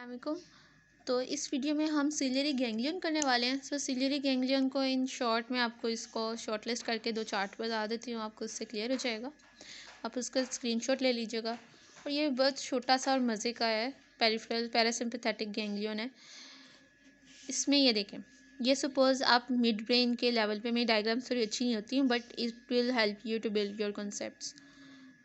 अस्सलामुअलैकुम। तो इस वीडियो में हम सिलियरी गैंग्लियन करने वाले हैं। सिलियरी गैंग्लियन को इन शॉर्ट में आपको इसको शॉर्ट लिस्ट करके दो चार्ट बता देती हूँ, आपको इससे क्लियर हो जाएगा। आप उसका स्क्रीनशॉट ले लीजिएगा। और ये बहुत छोटा सा और मज़े का है, पेरिफेरल पैरासिम्पैथेटिक गैंग्लियन है। इसमें ये देखें, ये सपोज़ आप मिड ब्रेन के लेवल पे, मेरी डायग्राम्स थोड़ी अच्छी नहीं होती हैं but it will help you to build your concepts.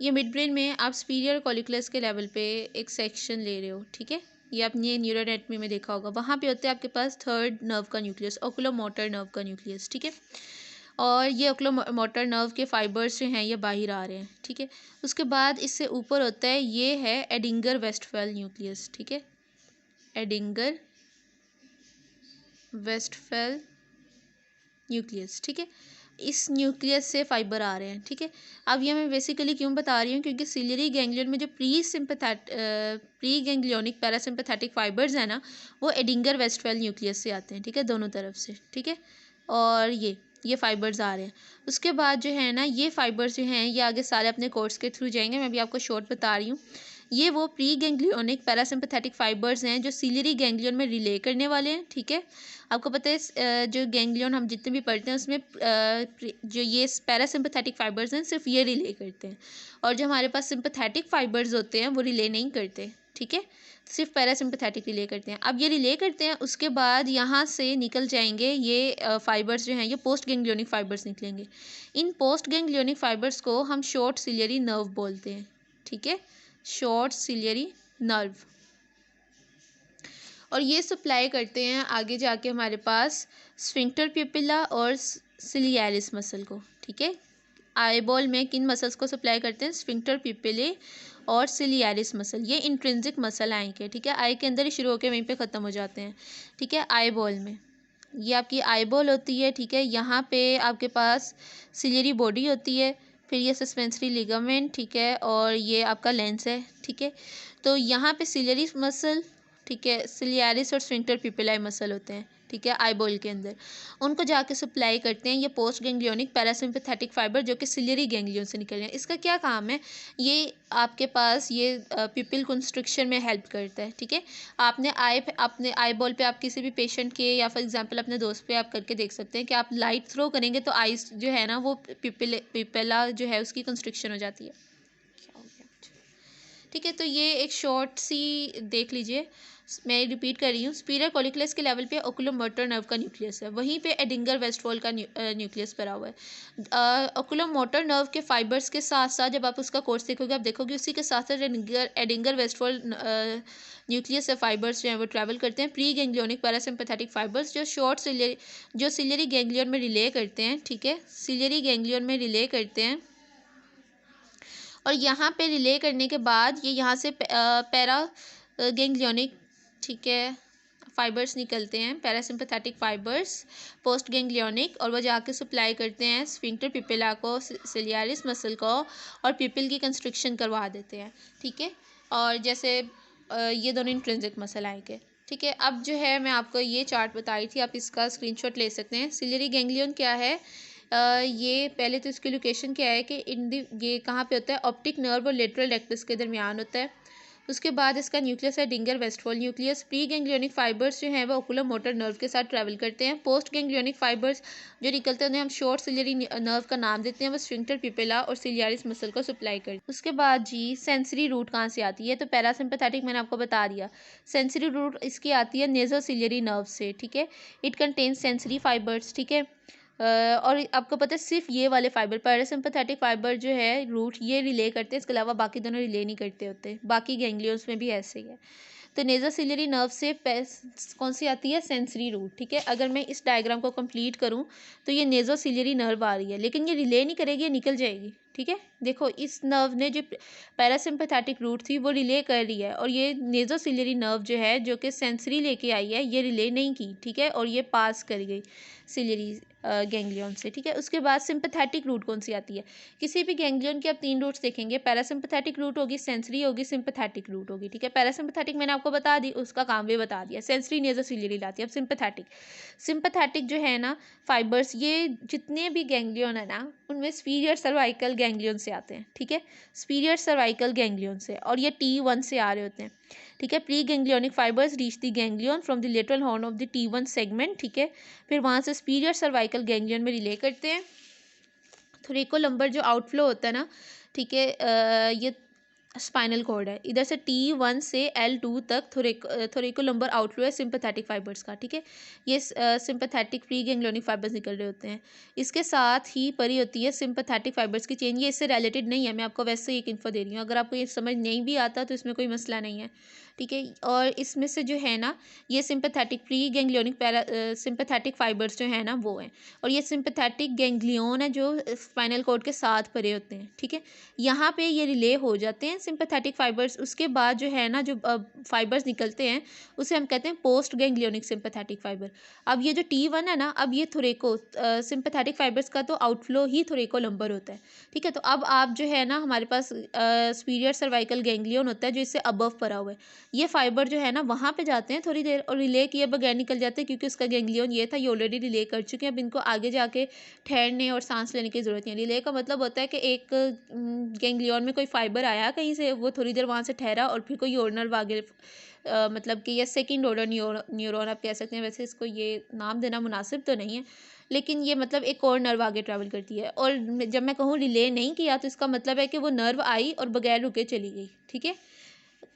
ये मिड ब्रेन में आप सुपीरियर कॉलिकुलस के लेवल पे एक सेक्शन ले रहे हो, ठीक है। ये आपने न्यूरल एनाटॉमी में देखा होगा, वहाँ पे होता है आपके पास थर्ड नर्व का न्यूक्लियस, ओकुलोमोटर नर्व का न्यूक्लियस, ठीक है। और ये ओकुलोमोटर नर्व के फाइबर्स जो हैं ये बाहर आ रहे हैं, ठीक है। उसके बाद इससे ऊपर होता है, ये है एडिंगर वेस्टफेल न्यूक्लियस, ठीक है। एडिंगर वेस्टफेल न्यूक्लियस, ठीक है। इस न्यूक्लियस से फाइबर आ रहे हैं, ठीक है। अब ये मैं बेसिकली क्यों बता रही हूँ, क्योंकि सिलियरी गैंग्लियन में जो प्री गैंग्लियोनिक पैरासिम्पैथेटिक फाइबर्स हैं ना, वो एडिंगर वेस्टफेल न्यूक्लियस से आते हैं, ठीक है, दोनों तरफ से, ठीक है। और ये फाइबर्स आ रहे हैं। उसके बाद जो है ना, ये फाइबर्स जो हैं ये आगे सारे अपने कोर्स के थ्रू जाएंगे, मैं भी आपको शॉर्ट बता रही हूँ। ये वो प्री गैंग्लियोनिक पैरासिम्पैथेटिक फाइबर्स हैं जो सिलियरी गैंग्लियन में रिले करने वाले हैं, ठीक है। आपको पता है जो गैंग्लियन हम जितने भी पढ़ते हैं उसमें जो ये पैरासिम्पैथेटिक फाइबर्स हैं सिर्फ ये रिले करते हैं, और जो हमारे पास सिंपैथेटिक फाइबर्स होते हैं वो रिले नहीं करते, ठीक है। सिर्फ पैरासिम्पैथेटिक रिले करते हैं। अब ये रिले करते हैं, उसके बाद यहाँ से निकल जाएंगे ये फाइबर्स जो हैं ये पोस्ट गैंग्लियोनिक फाइबर्स निकलेंगे। इन पोस्ट गैंग्लियोनिक फाइबर्स को हम शॉर्ट सिलियरी नर्व बोलते हैं, ठीक है, शॉर्ट सिलियरी नर्व। और ये सप्लाई करते हैं आगे जाके हमारे पास स्फिंक्टर प्यूपिला और सिलियरिस मसल को, ठीक है। आईबॉल में किन मसल्स को सप्लाई करते हैं, स्फिंक्टर प्यूपिले और सिलियरिस मसल। ये इंट्रिंसिक मसल आई के, ठीक है, आई के अंदर ही शुरू होकर वहीं पे ख़त्म हो जाते हैं, ठीक है। आईबॉल में ये आपकी आईबॉल होती है, ठीक है। यहाँ पे आपके पास सिलियरी बॉडी होती है, फिर ये सस्पेंसरी लिगामेंट, ठीक है, और ये आपका लेंस है, ठीक है। तो यहाँ पे सिलियरी मसल, ठीक है, सिलियरिस और स्फिंक्टर प्यूपिलाई मसल होते हैं, ठीक है, आईबॉल के अंदर। उनको जाके सप्लाई करते हैं ये पोस्ट गैंग्लियोनिक पैरासिम्पैथेटिक फाइबर जो कि सिलियरी गैंग्लियन से निकल रहे हैं। इसका क्या काम है, ये आपके पास ये प्यूपिल कंस्ट्रक्शन में हेल्प करता है, ठीक है। अपने आईबॉल पे आप किसी भी पेशेंट के या फॉर एग्जांपल अपने दोस्त पे आप करके देख सकते हैं कि आप लाइट थ्रो करेंगे तो आइस जो है ना वो प्यूपिला जो है उसकी कंस्ट्रक्शन हो जाती है, ठीक है। तो ये एक शॉर्ट सी देख लीजिए, मैं रिपीट कर रही हूँ। सुपीरियर कॉलिकुलस के लेवल पे ओकुलोमोटर नर्व का न्यूक्लियस है, वहीं पे एडिंगर वेस्टफॉल का न्यूक्लियस पड़ा हुआ है। ओकुलोमोटर नर्व के फाइबर्स के साथ साथ जब आप उसका कोर्स देखोगे आप देखोगे उसी के साथ साथ एडिंगर वेस्टफॉल न्यूक्लियस से फाइबर्स जो हैं वो ट्रैवल करते हैं प्री गैंग्लियोनिक पैरासिम्पैथेटिक फाइबर्स जो सिलियरी गैंग्लियन में रिले करते हैं, ठीक है, सिलियरी गैंग्लियन में रिले करते हैं। और यहाँ पे रिले करने के बाद ये यहाँ से पैरा गैंग्लियोनिक, ठीक है, फाइबर्स निकलते हैं, पैरासिम्पैथेटिक फाइबर्स पोस्ट गैंग्लियोनिक, और वो जाके सप्लाई करते हैं स्फिंक्टर प्यूपिला को, सिलियरिस मसल को, और प्यूपिल की कंस्ट्रक्शन करवा देते हैं, ठीक है। और जैसे ये दोनों इंट्रिंसिक मसल आएंगे, ठीक है। अब जो है मैं आपको ये चार्ट बताई थी, आप इसका स्क्रीनशॉट ले सकते हैं। सिलियरी गैंग्लियन क्या है, ये पहले तो इसकी लोकेशन क्या है कि ये कहाँ पे होता है, ऑप्टिक नर्व और लेटरल रेक्टस के दरमियान होता है। उसके बाद इसका न्यूक्लियस है Edinger Westphal nucleus. Pre ganglionic fibres जो हैं वो ओकुलोमोटर नर्व के साथ ट्रैवल करते हैं। पोस्ट गैंग्लियोनिक फाइबर्स जो निकलते हैं उन्हें हम शॉर्ट सिलियरी नर्व का नाम देते हैं, वो स्फिंक्टर प्यूपिला और सिलियरिस मसल को सप्लाई करते हैं। उसके बाद जी सेंसरी रूट कहाँ से आती है, तो पैरासिम्पैथेटिक मैंने आपको बता दिया। सेंसरी रूट इसकी आती है नेजो सिलियरी नर्व से, ठीक है। इट कंटेन्स सेंसरी फाइबर्स, ठीक है। और आपको पता है सिर्फ ये वाले फाइबर पैरासिम्पैथेटिक फाइबर जो है रूट ये रिले करते हैं, इसके अलावा बाकी दोनों रिले नहीं करते होते। बाकी गैंग्लियंस में भी ऐसे ही है। तो नेजल सिलियरी नर्व से कौन सी आती है, सेंसरी रूट, ठीक है। अगर मैं इस डायग्राम को कंप्लीट करूं तो ये नेजो सिलियरी नर्व आ रही है, लेकिन ये रिले नहीं करेगी, ये निकल जाएगी, ठीक है। देखो इस नर्व ने जो पैरासिम्पैथेटिक रूट थी वो रिले कर रही है, और ये नेजो सिलियरी नर्व जो है जो कि सेंसरी लेके आई है ये रिले नहीं की, ठीक है, और ये पास कर गई सिलियरी गैंग्लियन से, ठीक है। उसके बाद सिंपैथेटिक रूट कौन सी आती है, किसी भी गैंग्लियन के आप 3 रूट्स देखेंगे, पैरासिम्पैथेटिक रूट होगी, सेंसरी होगी, सिंपैथेटिक रूट होगी, ठीक है। पैरासिम्पैथेटिक मैंने आपको बता दी, उसका काम भी बता दिया, सेंसरी नेजो सिलियरी लाती है। अब सिंपैथेटिक जो है ना फाइबर्स, ये जितने भी गैंग्लियन है ना उनमें सुपीरियर सर्वाइकल गैंग्लियन से आते हैं, ठीक है, सुपीरियर सर्वाइकल गैंग्लियन से, और ये T1 से आ रहे होते हैं। ठीक है। Pre ganglionic fibres reach the ganglion from the lateral horn of the T1 segment, ठीक है। फिर वहाँ से सुपीरियर सर्वाइकल गैंग्लियन में रिले करते हैं। थोरेकोलम्बर जो आउटफ्लो होता है ना, ठीक है, ये स्पाइनल कॉर्ड है, इधर से T1 से L2 तक थोरेकोलम्बर आउटफ्लो है सिंपैथेटिक फाइबर्स का, ठीक है। ये सिंपैथेटिक प्री गैंग्लियोनिक फाइबर्स निकल रहे होते हैं। इसके साथ ही परी होती है सिंपैथेटिक फाइबर्स की चेन। ये इससे रिलेटेड नहीं है, मैं आपको वैसे ही एक इन्फो दे रही हूँ। अगर आपको ये समझ नहीं भी आता तो इसमें कोई मसला नहीं है, ठीक है। और इसमें से जो है ना, ये sympathetic pre ganglionic sympathetic fibres जो है ना वो हैं, और ये सिंपैथेटिक गैंग्लियन है जो स्पाइनल कॉर्ड के साथ परे होते हैं, ठीक है। यहाँ पे ये रिले हो जाते हैं सिंपैथेटिक फाइबर्स। उसके बाद जो है ना, जो फाइबर्स निकलते हैं उसे हम कहते हैं पोस्ट गैंग्लियोनिक सिंपैथेटिक फाइबर। अब ये जो T1 है ना, अब ये थोरेको सिंपैथेटिक फाइबर्स का तो आउटफ्लो ही थोरेकोलम्बर होता है, ठीक है। तो अब आप जो है ना, हमारे पास सुपीरियर सर्वाइकल गैंग्लियन होता है जो इससे अबव परा हुआ है। ये फाइबर जो है ना वहाँ पे जाते हैं थोड़ी देर और रिले किए बगैर निकल जाते हैं, क्योंकि उसका गैंग्लियन ये था, ये ऑलरेडी रिले कर चुके हैं। अब इनको आगे जाके ठहरने और सांस लेने की ज़रूरत नहीं है। रिले का मतलब होता है कि एक गैंग्लियन में कोई फाइबर आया कहीं से, वो थोड़ी देर वहाँ से ठहरा और फिर कोई और नर्व आगे मतलब कि ये सेकंड ऑर्डर न्यूरॉन आप कह सकते हैं। वैसे इसको ये नाम देना मुनासिब तो नहीं है, लेकिन ये मतलब एक और नर्व आगे ट्रैवल करती है। और जब मैं कहूँ रिले नहीं किया तो इसका मतलब है कि वो नर्व आई और बगैर रुके चली गई, ठीक है।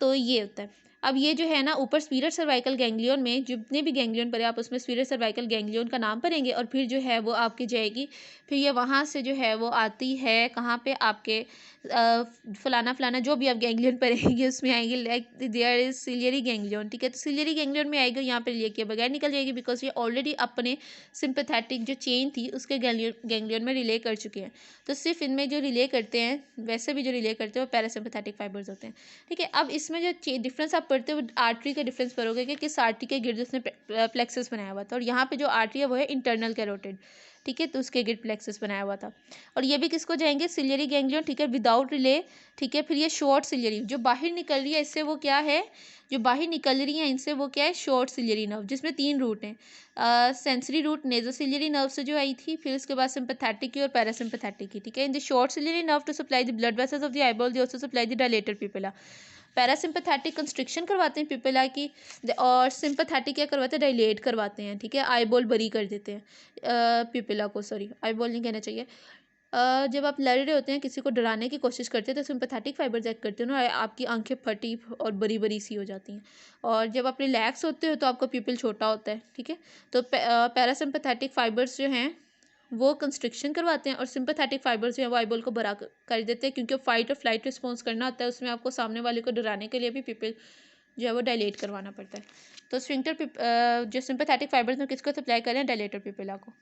तो ये होता है। अब ये जो है ना, ऊपर स्पीरर सर्वाइकल गैंग्लियन में जितने भी गैंग्लियन पड़े आप उसमें स्पीरर सर्वाइकल गैंग्लियन का नाम पढ़ेंगे और फिर जो है वो आपकी जाएगी। फिर ये वहाँ से जो है वो आती है कहाँ पे, आपके फलाना फलाना जो भी आप गैंग्लियन पढ़ेंगे उसमें आएगी, like there is ciliary ganglion, ठीक है। तो सिलियरी गैंग्लियन में आएगी, यहाँ पे रिले किए बगैर निकल जाएगी, बिकॉज ये ऑलरेडी अपने सिंपैथेटिक जो चेन थी उसके गैंग्लियन में रिले कर चुके हैं। तो सिर्फ इनमें जो रिले करते हैं, वैसे भी जो रिले करते हैं वो पैरासिम्पैथेटिक फाइबर्स होते हैं, ठीक है। अब इसमें जो डिफरेंस आप पढ़ते हो आर्टरी का डिफरेंस पढ़ोगे कि किस आर्टरी के गिर्द उसने प्लेक्सस बनाया हुआ था, और यहाँ पे जो आर्टरी है वो है इंटरनल कैरोटिड, ठीक है। तो उसके गिर्द प्लेक्सस बनाया हुआ था। और ये भी किसको जाएंगे, सिलियरी गैंग्लियन, ठीक है, विदाउट रिले, ठीक है। फिर ये शॉर्ट सिलियरी जो बाहर निकल रही है, इससे वो क्या है, जो बाहर निकल रही है इनसे वो क्या है, शॉर्ट सिलियरी नर्व, जिसमें 3 रूट हैं। सेंसरी रूट नेज़ोसिलियरी नर्व से जो आई थी, फिर उसके बाद सिंपैथेटिक की और पैरासिम्पैथेटिक की, ठीक है। In the short ciliary nerve to supply the blood vessels of the eyeball, they also supply the dilated pupillae. Parasympathetic constriction करवाते हैं पिपेला की, और सिंपैथेटिक क्या करवाते हैं, डायलेट करवाते हैं, ठीक है। आईबॉल बरी कर देते हैं पिपेला को, सॉरी आईबॉल नहीं कहना चाहिए। जब आप लड़ रहे होते हैं, किसी को डराने की कोशिश करते हैं, तो सिंपैथेटिक फाइबर्स एक्ट करते हैं ना, आपकी आंखें फटी और बरी बरी सी हो जाती हैं। और जब आप रिलैक्स होते हो तो आपका प्यूपिल छोटा होता है, ठीक है। तो पैरासिम्पैथेटिक फाइबर्स जो हैं वो कंस्ट्रिक्शन करवाते हैं, और सिंपैथेटिक फाइबर्स जो है वो आईबॉल को बड़ा कर देते हैं, क्योंकि फाइट और फ्लाइट रिस्पॉन्स करना होता है, उसमें आपको सामने वाले को डराने के लिए भी प्यूपिल जो है वो डायलेट करवाना पड़ता है। तो स्फिंक्टर जो सिंपैथेटिक फाइबर्स में किसको सप्लाई करें, डायलेटर पिपेला को।